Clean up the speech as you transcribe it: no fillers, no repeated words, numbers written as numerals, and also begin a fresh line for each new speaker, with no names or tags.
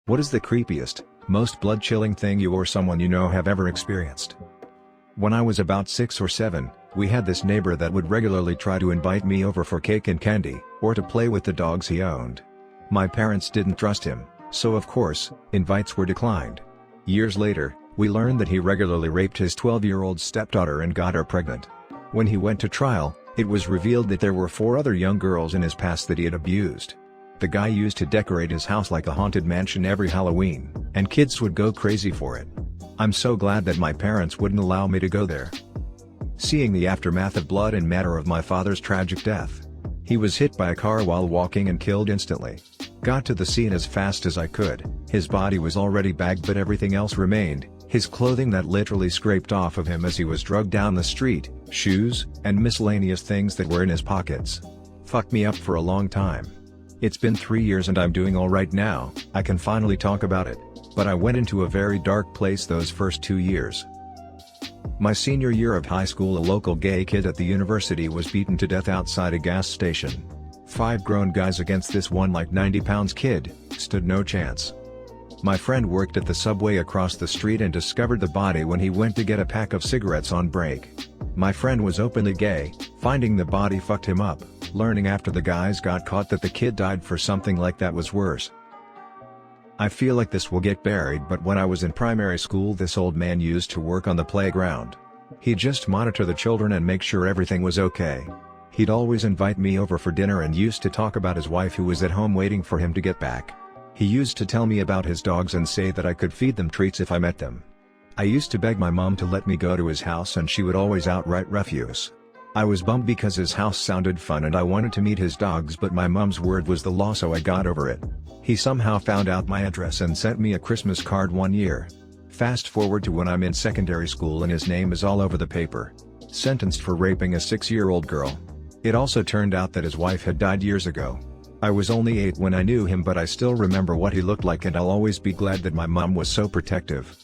What is the creepiest, most blood-chilling thing you or someone you know have ever experienced? When I was about 6 or 7, we had this neighbor that would regularly try to invite me over for cake and candy, or to play with the dogs he owned. My parents didn't trust him, so of course, invites were declined. Years later, we learned that he regularly raped his 12-year-old stepdaughter and got her pregnant. When he went to trial, it was revealed that there were 4 other young girls in his past that he had abused. The guy used to decorate his house like a haunted mansion every Halloween, and kids would go crazy for it. I'm so glad that my parents wouldn't allow me to go there. Seeing the aftermath of blood and matter of my father's tragic death. He was hit by a car while walking and killed instantly. Got to the scene as fast as I could. His body was already bagged but everything else remained, his clothing that literally scraped off of him as he was drugged down the street, shoes, and miscellaneous things that were in his pockets. Fucked me up for a long time. It's been 3 years and I'm doing alright now, I can finally talk about it, but I went into a very dark place those first 2 years. My senior year of high school, a local gay kid at the university was beaten to death outside a gas station. 5 grown guys against this one like 90-pound kid, stood no chance. My friend worked at the subway across the street and discovered the body when he went to get a pack of cigarettes on break. My friend was openly gay, finding the body fucked him up, learning after the guys got caught that the kid died for something like that was worse. I feel like this will get buried, but when I was in primary school this old man used to work on the playground. He'd just monitor the children and make sure everything was okay. He'd always invite me over for dinner and used to talk about his wife who was at home waiting for him to get back. He used to tell me about his dogs and say that I could feed them treats if I met them. I used to beg my mom to let me go to his house and she would always outright refuse. I was bummed because his house sounded fun and I wanted to meet his dogs, but my mom's word was the law, so I got over it. He somehow found out my address and sent me a Christmas card one year. Fast forward to when I'm in secondary school and his name is all over the paper. Sentenced for raping a 6-year-old girl. It also turned out that his wife had died years ago. I was only 8 when I knew him, but I still remember what he looked like and I'll always be glad that my mom was so protective.